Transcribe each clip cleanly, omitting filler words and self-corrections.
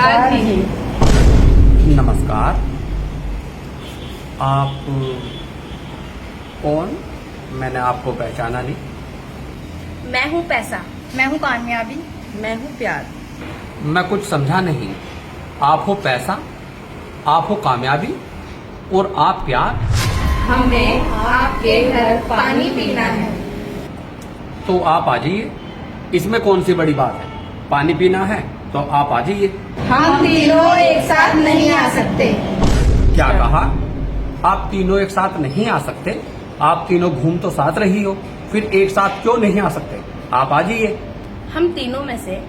नमस्कार जी। नमस्कार। आप कौन? मैंने आपको पहचाना नहीं। मैं हूँ पैसा। मैं हूँ कामयाबी। मैं हूँ प्यार। मैं कुछ समझा नहीं। आप हो पैसा, आप हो कामयाबी और आप प्यार। हमें आपके घर पानी पीना है। तो आप आ जाइए, इसमें कौन सी बड़ी बात है। पानी पीना है तो आप आ जाइए। हम तीनों एक साथ नहीं आ सकते। क्या कहा? आप तीनों एक साथ नहीं आ सकते? आप तीनों घूम तो साथ रही हो, फिर एक साथ क्यों नहीं आ सकते? आप आ जाइए। हम तीनों में से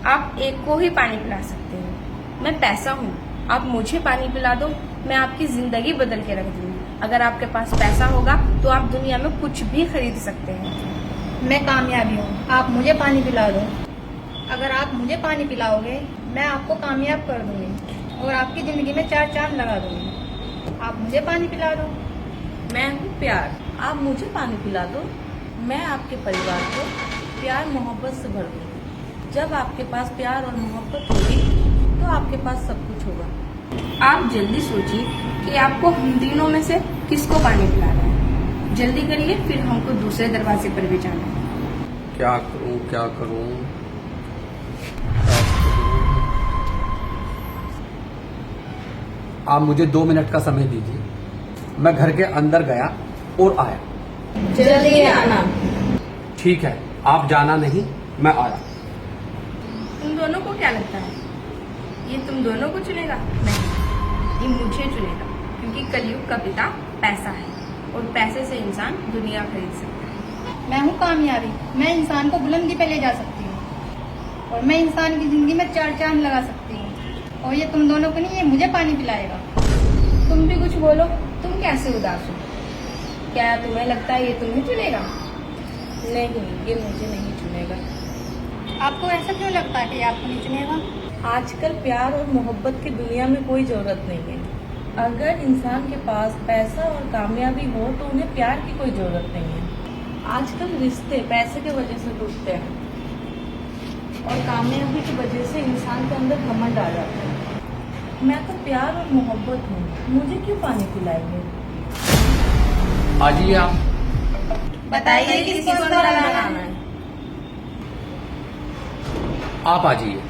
आप एक को ही पानी पिला सकते हो। मैं पैसा हूँ, आप मुझे पानी पिला दो, मैं आपकी जिंदगी बदल के रख दूंगी। अगर आपके पास पैसा होगा तो आप दुनिया में कुछ भी खरीद सकते हैं। मैं कामयाबी हूँ, आप मुझे पानी पिला दो। अगर आप मुझे पानी पिलाओगे मैं आपको कामयाब कर दूंगी और आपकी जिंदगी में 4 चांद लगा दूंगी। आप मुझे पानी पिला दो। मैं हूँ प्यार, आप मुझे पानी पिला दो, मैं आपके परिवार को प्यार मोहब्बत से भर दूंगी। जब आपके पास प्यार और मोहब्बत होगी तो आपके पास सब कुछ होगा। आप जल्दी सोचिए कि आपको हम तीनों में से किसको पानी पिलाना है। जल्दी करिए, फिर हमको दूसरे दरवाजे पर भी जाना है। क्या करूं, क्या करूं? आप मुझे 2 मिनट का समय दीजिए। मैं घर के अंदर गया और आया। जल्दी आना। ठीक है, आप जाना नहीं, मैं आया। तुम दोनों को क्या लगता है ये तुम दोनों को चुनेगा? नहीं, ये मुझे चुनेगा, क्योंकि कलयुग का पिता पैसा है और पैसे से इंसान दुनिया खरीद सकता है। मैं हूँ कामयाबी, मैं इंसान को बुलंदी पे ले जा सकती हूँ और मैं इंसान की जिंदगी में 4 चांद लगा सकती हूँ। और ये तुम दोनों को नहीं, ये मुझे पानी पिलाएगा। तुम भी कुछ बोलो, तुम कैसे उदास हो? क्या तुम्हें लगता है ये तुम्हें चुनेगा? नहीं, ये मुझे नहीं चुनेगा। आपको ऐसा क्यों लगता है कि आपको नहीं चुनेगा? आजकल प्यार और मोहब्बत की दुनिया में कोई जरूरत नहीं है। अगर इंसान के पास पैसा और कामयाबी हो तो उन्हें प्यार की कोई जरूरत नहीं है। आजकल रिश्ते पैसे की वजह से टूटते हैं और कामयाबी की वजह से इंसान के अंदर घमंड आ जाता है। मैं तो प्यार और मोहब्बत हूँ, मुझे क्यों पानी पिलाएंगे? आ जाइए आप। बताइए किसको लगाना है? आप आ जाइए।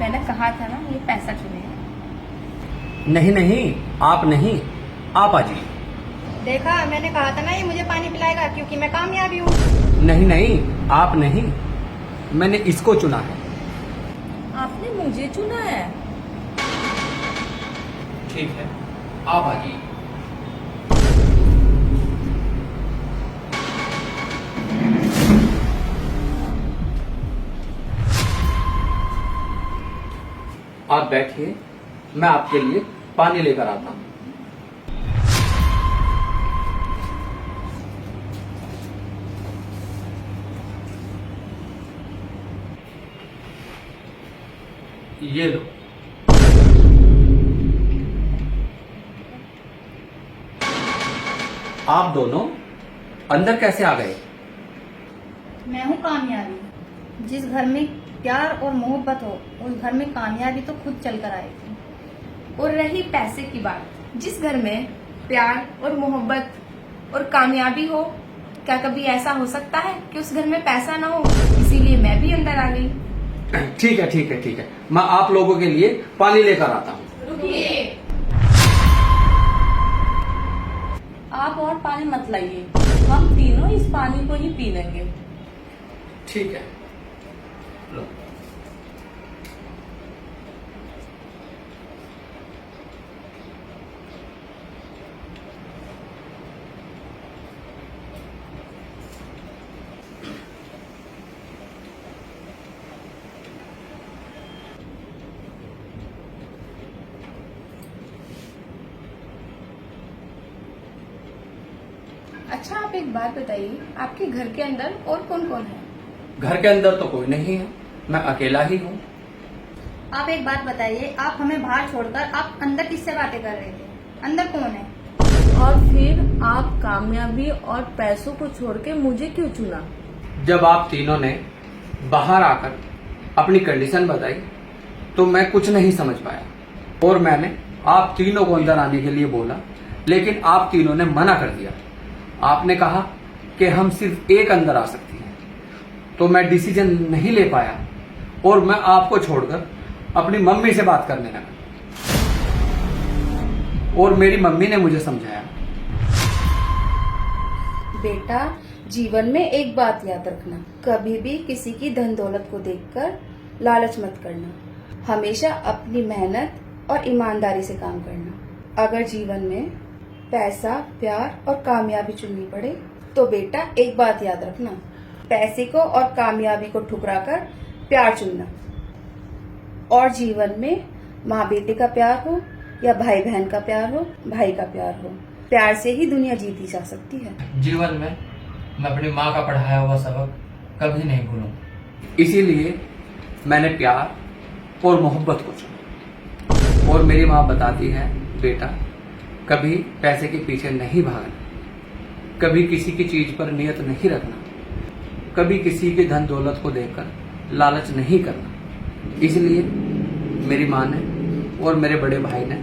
मैंने कहा था ना, ये पैसा चुनेगा। नहीं नहीं, आप नहीं, आप आ जाइए। देखा, मैंने कहा था ना ये मुझे पानी पिलाएगा, क्योंकि मैं कामयाबी हूँ। नहीं नहीं, आप नहीं, मैंने इसको चुना है। आपने मुझे चुना है? ठीक है, आप आ जाइए। आप बैठिए, मैं आपके लिए पानी लेकर आता हूं। ये लो। आप दोनों अंदर कैसे आ गए? मैं हूँ कामयाबी। जिस घर में प्यार और मोहब्बत हो उस घर में कामयाबी तो खुद चल कर आएगी। और रही पैसे की बात, जिस घर में प्यार और मोहब्बत और कामयाबी हो, क्या कभी ऐसा हो सकता है कि उस घर में पैसा ना हो? इसीलिए मैं भी अंदर आ गई। ठीक है ठीक है ठीक है, मैं आप लोगों के लिए पानी लेकर आता हूँ। रुकिए। आप और पानी मत लाइए, हम तीनों इस पानी को ही पी लेंगे। ठीक है, लो। अच्छा, आप एक बात बताइए, आपके घर के अंदर और कौन कौन है? घर के अंदर तो कोई नहीं है, मैं अकेला ही हूँ। आप एक बात बताइए, आप हमें बाहर छोड़कर आप अंदर किससे बातें कर रहे थे? अंदर कौन है? और फिर आप कामयाबी और पैसों को छोड़ के मुझे क्यों चुना? जब आप तीनों ने बाहर आकर अपनी कंडीशन बताई तो मैं कुछ नहीं समझ पाया और मैंने आप तीनों को अंदर आने के लिए बोला, लेकिन आप तीनों ने मना कर दिया। आपने कहा कि हम सिर्फ एक अंदर आ सकती हैं, तो मैं डिसीजन नहीं ले पाया और मैं आपको छोड़कर अपनी मम्मी से बात करने लगा और मेरी मम्मी ने मुझे समझाया। बेटा, जीवन में एक बात याद रखना, कभी भी किसी की धन दौलत को देखकर लालच मत करना। हमेशा अपनी मेहनत और ईमानदारी से काम करना। अगर जीवन में पैसा, प्यार और कामयाबी चुननी पड़े तो बेटा एक बात याद रखना, पैसे को और कामयाबी को ठुकराकर प्यार चुनना। और जीवन में माँ बेटे का प्यार हो या भाई बहन का प्यार हो, भाई का प्यार हो, प्यार से ही दुनिया जीती जा सकती है। जीवन में मैं अपनी माँ का पढ़ाया हुआ सबक कभी नहीं भूलूं। इसीलिए मैंने प्यार और मोहब्बत को चुना। और मेरी माँ बताती है, बेटा कभी पैसे के पीछे नहीं भागना, कभी किसी की चीज पर नियत नहीं रखना, कभी किसी के धन दौलत को देखकर लालच नहीं करना। इसलिए मेरी माँ ने और मेरे बड़े भाई ने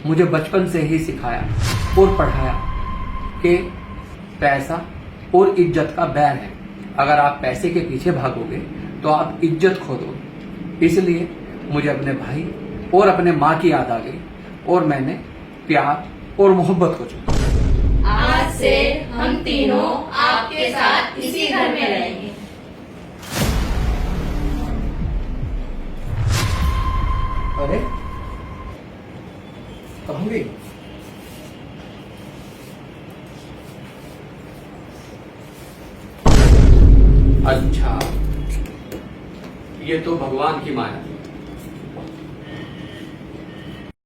मुझे बचपन से ही सिखाया और पढ़ाया कि पैसा और इज्जत का बैर है। अगर आप पैसे के पीछे भागोगे तो आप इज्जत खो दोगे। इसलिए मुझे अपने भाई और अपने माँ की याद आ गई और मैंने प्यार और मोहब्बत को चुना। आज से हम तीनों आपके साथ इसी घर में रहेंगे। अरे कहाँ गई? अच्छा, ये तो भगवान की माया।